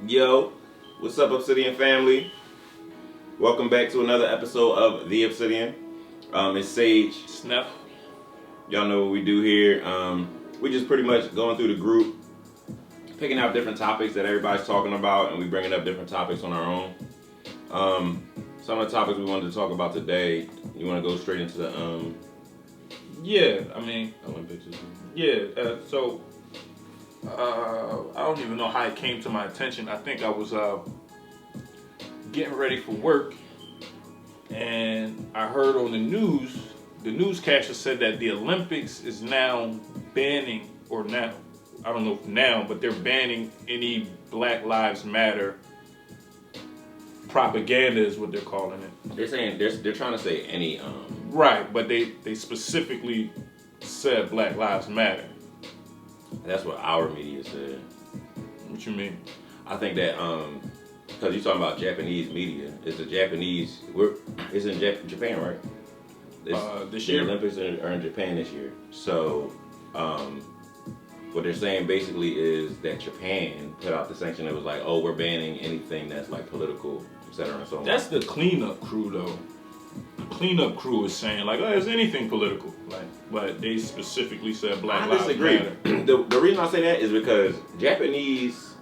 Yo, what's up, Obsidian family? Welcome back to another episode of The Obsidian. It's Sage. Snap. Y'all know what we do here. We just pretty much going through the group, picking out different topics that everybody's talking about, and we bringing up different topics on our own. Some of the topics we wanted to talk about today, you want to go straight into the Olympics? I don't even know how it came to my attention. I think I was getting ready for work, and I heard on the news, the newscaster said that the Olympics is now banning, I don't know if now, but they're banning any Black Lives Matter propaganda is what they're calling it. They're saying they're trying to say any Right, but they specifically said Black Lives Matter. That's what our media said. What you mean? I think that because you're talking about Japanese media, it's it's in Japan, right? This year, the Olympics are in Japan this year. So what they're saying basically is that Japan put out the sanction that was like, oh, we're banning anything that's like political, etc. and so on. That's the cleanup crew, though. The cleanup crew is saying like, oh, it's anything political, but they specifically said Black Lives Matter. The reason I say that is because Japanese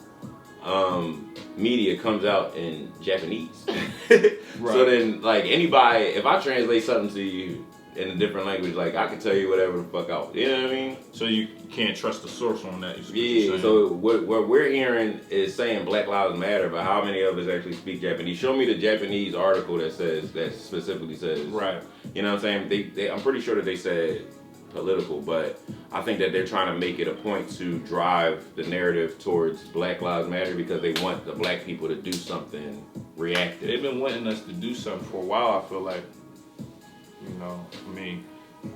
media comes out in Japanese. Right. So then, like, anybody, if I translate something to you in a different language, like, I can tell you whatever the fuck out. You know what I mean? So you can't trust the source on that. Yeah, so what we're hearing is saying Black Lives Matter, but how many of us actually speak Japanese? Show me the Japanese article that specifically says. Right. You know what I'm saying? They I'm pretty sure that they said political, but I think that they're trying to make it a point to drive the narrative towards Black Lives Matter because they want the black people to do something reactive. They've been wanting us to do something for a while, I feel like.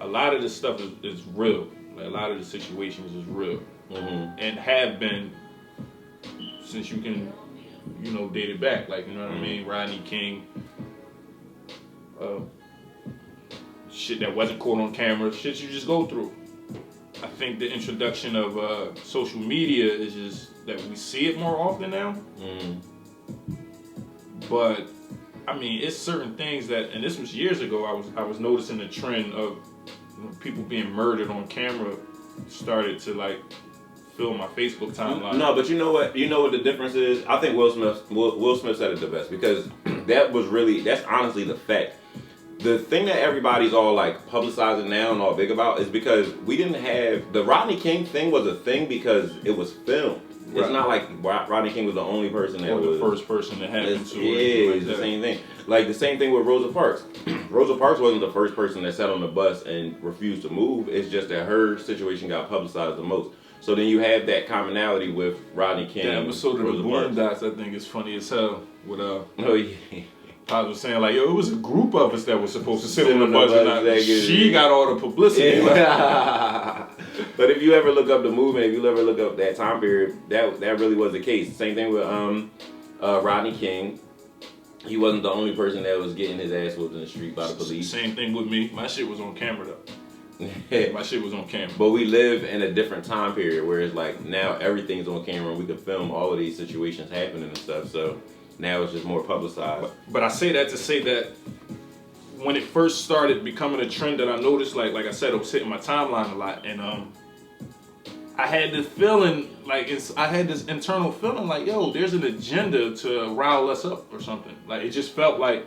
A lot of this stuff is real. Like, a lot of the situations is real. Mm-hmm. And have been since you can, date it back. Like, you know what I mean? Rodney King, shit that wasn't caught on camera, shit you just go through. I think the introduction of social media is just that we see it more often now. Mm-hmm. But it's certain things that, and this was years ago, I was noticing the trend of people being murdered on camera started to like fill my Facebook timeline. No, but you know what the difference is? I think Will Smith said it the best because that's honestly the fact. The thing that everybody's all like publicizing now and all big about is because we didn't have the Rodney King thing was a thing because it was filmed. Right. It's not like Rodney King was the only person that was the first person that happened to. Yeah, it's the same thing. Like the same thing with Rosa Parks. Rosa Parks wasn't the first person that sat on the bus and refused to move. It's just that her situation got publicized the most. So then you have that commonality with Rodney King. The episode of the Boondocks, I think, is funny as hell. With oh yeah. I was saying like, it was a group of us that was supposed to sit on the bus, and she got all the publicity. Yeah. But if you ever look up the movement, if you ever look up that time period, that really was the case. Same thing with Rodney King. He wasn't the only person that was getting his ass whooped in the street by the police. Same thing with me. My shit was on camera though. My shit was on camera. But we live in a different time period where it's like now everything's on camera and we can film all of these situations happening and stuff. So now it's just more publicized. But I say that to say that when it first started becoming a trend that I noticed, like I said, it was hitting my timeline a lot, and I had this feeling, I had this internal feeling like, yo, there's an agenda to rile us up or something. Like, it just felt like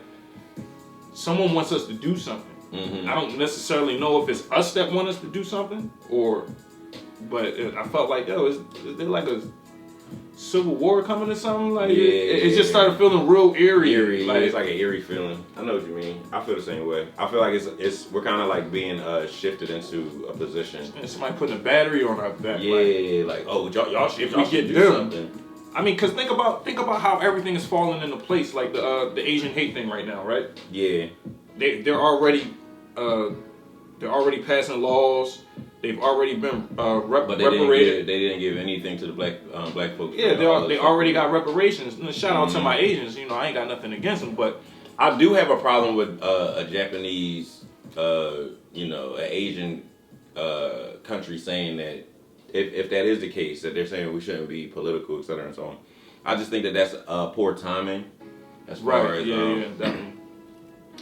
someone wants us to do something. Mm-hmm. I don't necessarily know if it's us that want us to do something, but I felt like, yo, is there like a civil war coming or something? Like, yeah, it just started feeling real eerie. Like, it's like an eerie feeling. I know what you mean. I feel the same way. I feel like we're kind of like being shifted into a position. And somebody putting a battery on our back. Yeah, like oh, y'all should do something. Because think about how everything is falling into place. Like the Asian hate thing right now, right? Yeah. They're already passing laws. They've already been reparated. They didn't give anything to the black folks. Yeah, they already got reparations. And shout out to my Asians. I ain't got nothing against them, but I do have a problem with a Japanese, an Asian country saying that if that is the case, that they're saying we shouldn't be political, etc. and so on. I just think that that's poor timing as far as definitely.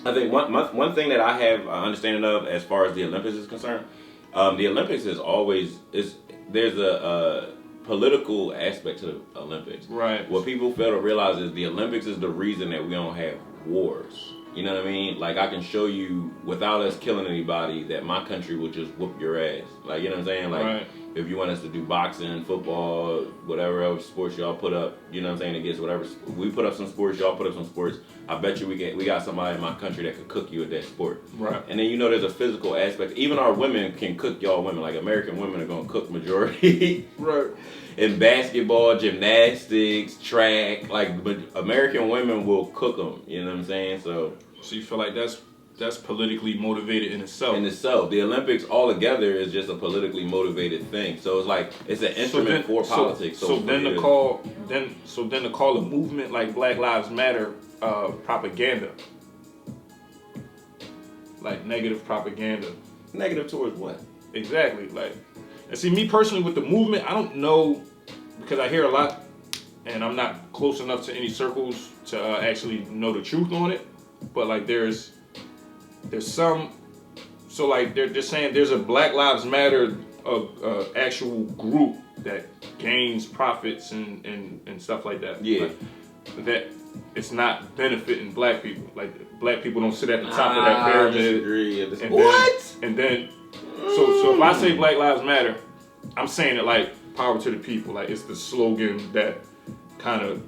I think one thing that I have understanding of as far as the Olympics is concerned, the Olympics there's a political aspect to the Olympics. Right. What people fail to realize is the Olympics is the reason that we don't have wars. You know what I mean? Like, I can show you without us killing anybody that my country will just whoop your ass. Like, you know what I'm saying? Like, if you want us to do boxing, football, whatever else sports y'all put up, you know what I'm saying, against whatever, we put up some sports, y'all put up some sports, I bet you we got somebody in my country that could cook you at that sport. Right. And then, you know, there's a physical aspect. Even our women can cook y'all women. Like, American women are going to cook majority. Right. In basketball, gymnastics, track, like, American women will cook them. You know what I'm saying? So you feel like that's politically motivated in itself. The Olympics altogether is just a politically motivated thing. So it's like it's an instrument for politics. So then to call a movement like Black Lives Matter propaganda, like negative propaganda. Negative towards what? Exactly. Like, and see, me personally with the movement, I don't know, because I hear a lot, and I'm not close enough to any circles to actually know the truth on it. But like, there's some, so like they're just saying there's a Black Lives Matter actual group that gains profits and stuff like that. Yeah. Like, that it's not benefiting black people. Like, black people don't sit at the top of that pyramid. I disagree. And then so if I say Black Lives Matter, I'm saying it like power to the people. Like, it's the slogan that kind of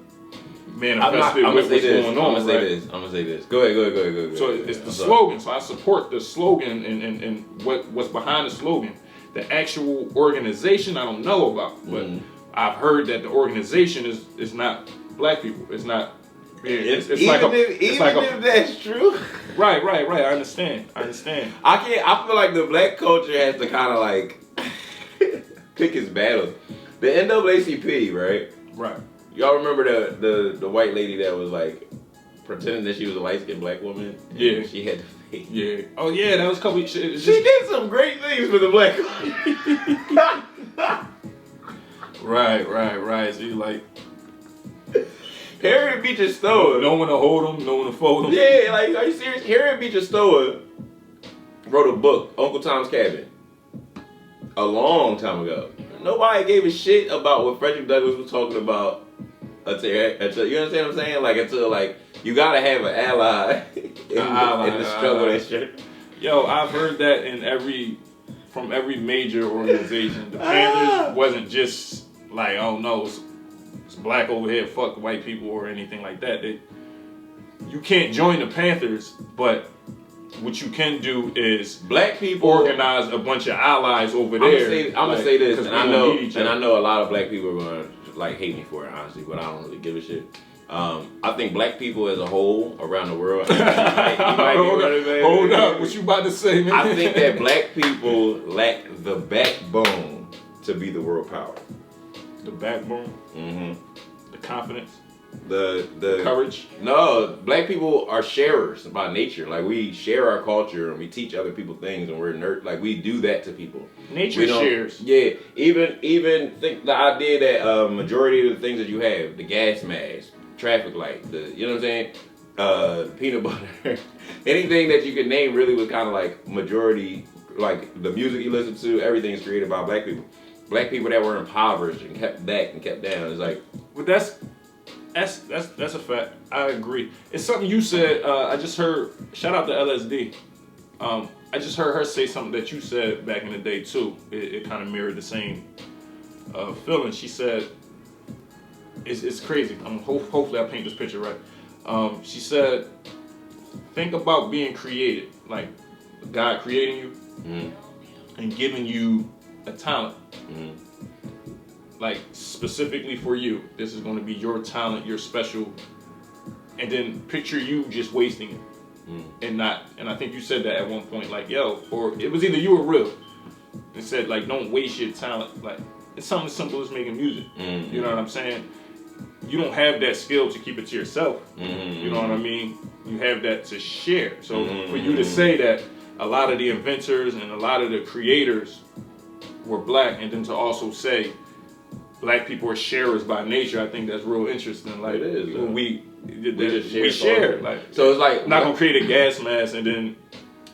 manifested what's going on. I'm gonna say this. Go ahead. So it's the slogan. So I support the slogan and what's behind the slogan. The actual organization I don't know about, but I've heard that the organization is not black people. It's not. It's if that's true. Right. I understand. I feel like the black culture has to kind of like pick its battles. The NAACP, right? Right. Y'all remember the white lady that was like pretending that she was a light-skinned black woman? Yeah. She had the face. Yeah. Oh yeah, that was a couple. She did some great things for the black culture. Right. So you like Harriet Beecher Stowe. No one to hold them, no one to fold them. Yeah, like, are you serious? Harriet Beecher Stowe wrote a book, Uncle Tom's Cabin, a long time ago. Nobody gave a shit about what Frederick Douglass was talking about until you understand what I'm saying? Like, until, like, you gotta have an ally in the struggle that shit. Yo, I've heard that from every major organization. The Panthers wasn't just like, oh no, it's black over here, fuck white people or anything like that. You can't join the Panthers, but what you can do is black people organize a bunch of allies over there. I'm gonna say this, and I know a lot of black people are gonna like hate me for it, honestly, but I don't really give a shit. I think black people as a whole around the world. Hold up, what you about to say, man? I think that black people lack the backbone to be the world power. The backbone, the confidence, the courage. No, black people are sharers by nature. Like, we share our culture and we teach other people things, and we're like, we do that to people. Nature shares. Yeah, even think the idea that majority of the things that you have, the gas mask, traffic light, you know what I'm saying, peanut butter, anything that you could name really was kind of like majority, like the music you listen to, everything is created by black people. Black people that were impoverished and kept back and kept down. It's like, but that's a fact. I agree. It's something you said. I just heard. Shout out to LSD. I just heard her say something that you said back in the day too. It kind of mirrored the same feeling. She said, "It's crazy." Hopefully, I paint this picture right. She said, "Think about being created, like God creating you and giving you a talent." Like, specifically for you, this is going to be your talent, your special, and then picture you just wasting it and I think you said that at one point, like, yo, or it was either you or Real, and said, like, don't waste your talent. Like, it's something as simple as making music. You know what I'm saying? You don't have that skill to keep it to yourself. You know what I mean? You have that to share. So for you to say that a lot of the inventors and a lot of the creators were black, and then to also say black people are sharers by nature. I think that's real interesting. Like it is. We just share. Like, so it's like I'm not gonna create a gas mask and then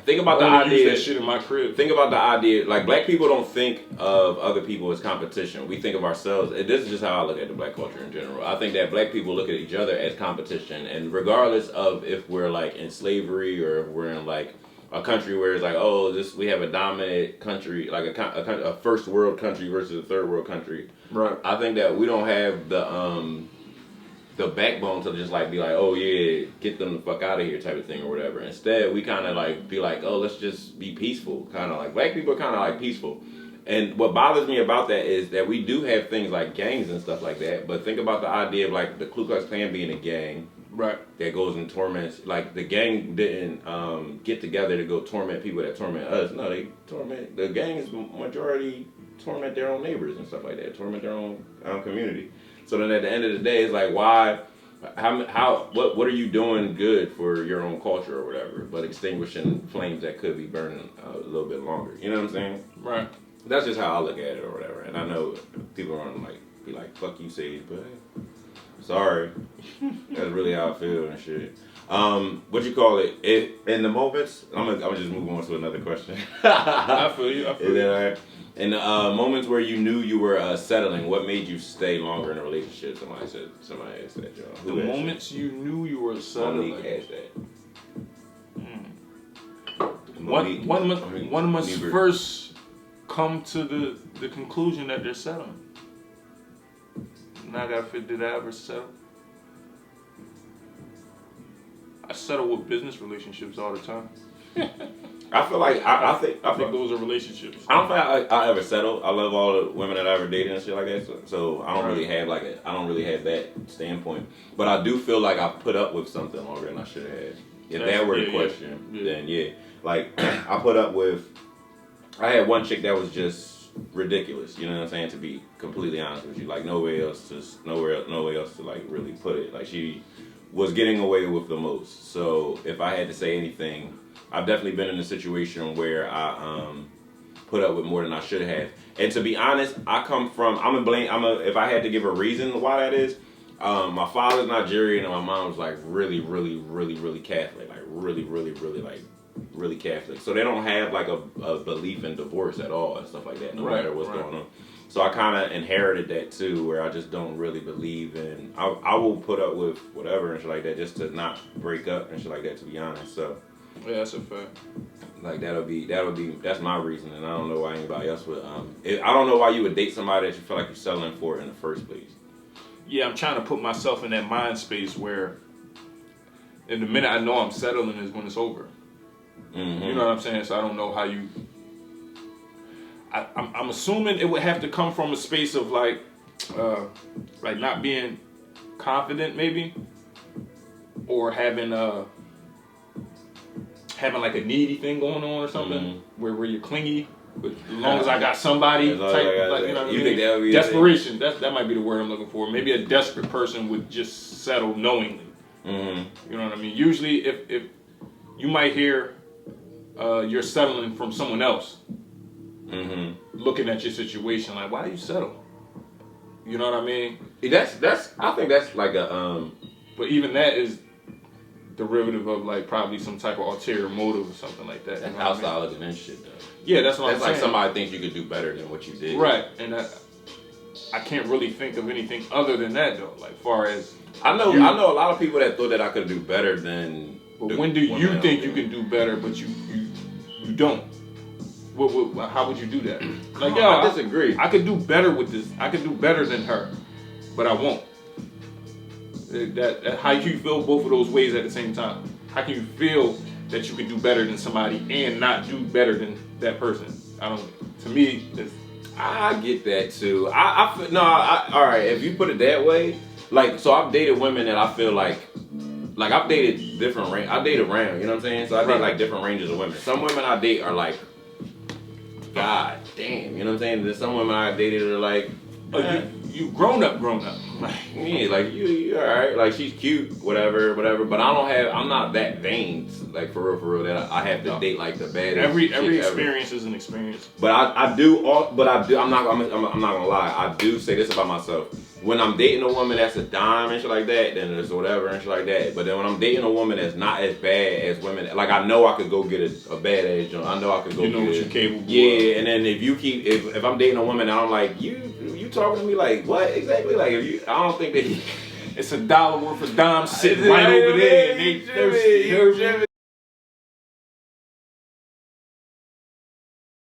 think about the use idea. that shit in my crib. Think about the idea. Like black people don't think of other people as competition. We think of ourselves. And this is just how I look at the black culture in general. I think that black people look at each other as competition, and regardless of if we're like in slavery or if we're in like a country where it's like, oh, we have a dominant country, like a first world country versus a third world country. Right. I think that we don't have the backbone to just like be like, oh yeah, get them the fuck out of here type of thing or whatever. Instead, we kind of like be like, oh, let's just be peaceful. Kind of like black people are kind of like peaceful. And what bothers me about that is that we do have things like gangs and stuff like that. But think about the idea of like the Ku Klux Klan being a gang. Right. That goes and torments. Like the gang didn't get together to go torment people that torment us. No, they torment. The gangs majority torment their own neighbors and stuff like that. Torment their own community. So then at the end of the day, it's like, why? What are you doing good for your own culture or whatever? But extinguishing flames that could be burning a little bit longer. You know what I'm saying? Right. That's just how I look at it or whatever. And I know people are gonna like be like, "Fuck you, Sage," but hey, sorry. That's really how I feel and shit. What you call it? In the moments, I'm gonna just move on to another question. I feel you. In the moments where you knew you were settling, what made you stay longer in a relationship? Somebody asked that, Joe. The moments you knew you were settling. Monique asked that. One must first come to the conclusion that they're settling. Now I gotta fit, did I ever settle? I settle with business relationships all the time. I feel like I think those are relationships. I don't feel like I ever settle. I love all the women that I ever dated and shit like that. So I don't really have that standpoint. But I do feel like I put up with something longer than I should have. If that were the question, then yeah. Like I put up with. I had one chick that was just ridiculous. You know what I'm saying? To be completely honest with you, like nowhere else to like really put it. Like she was getting away with the most. So if I had to say anything. I've definitely been in a situation where I put up with more than I should have. And to be honest, if I had to give a reason why that is, my father's Nigerian and my mom's like really, really, really, really Catholic. Like really, really, really like really Catholic. So they don't have like a belief in divorce at all and stuff like that, no matter what's going on. So I kind of inherited that too, where I just don't really believe in. I will put up with whatever and shit like that just to not break up and shit like that, to be honest. So. Yeah, that's a fact. Like that's my reason, and I don't know why anybody else would. I don't know why you would date somebody that you feel like you're settling for in the first place. Yeah, I'm trying to put myself in that mind space where, in the minute I know I'm settling is when it's over. Mm-hmm. You know what I'm saying? So I don't know how you. I'm assuming it would have to come from a space of like not being confident, maybe, or having like a needy thing going on or something, where you're clingy. But as long as I got somebody, type, like, you know what I mean? Think that would be desperation? That might be the word I'm looking for. Maybe a desperate person would just settle knowingly. Mm-hmm. You know what I mean? Usually, if you might hear you're settling from someone else, looking at your situation like, why do you settle? You know what I mean? I think that's like a. But even that is derivative of like probably some type of ulterior motive or something like that. That's outside looking and shit though. Yeah, that's what I'm saying. That's like somebody thinks you could do better than what you did. Right, and I can't really think of anything other than that though. Like far as I know a lot of people that thought that I could do better than. But when do you think you can do better, but you don't? How would you do that? Like I disagree. I could do better with this. I could do better than her, but I won't. That how you feel both of those ways at the same time? How can you feel that you can do better than somebody and not do better than that person? To me, I get that too. All right. If you put it that way, like, so I've dated women that I feel like I've dated different range. I date around, you know what I'm saying? So I date like different ranges of women. Some women I date are like, God damn, you know what I'm saying? There's some women I dated are like, you grown up. Yeah, like you alright. Like she's cute, whatever. But I'm not that vain, like for real, that I have to date like the baddest. Every experience is an experience. But I'm not gonna lie. I do say this about myself. When I'm dating a woman that's a dime and shit like that, then it's whatever and shit like that. But then when I'm dating a woman that's not as bad as women, like I know I could go get a bad ass joint. I know I could go. You know what you're capable of. Yeah, and then if I'm dating a woman and I'm like, you talking to me like what exactly? Like I don't think that it's $1 worth of dimes sitting right over there. And they thirsty.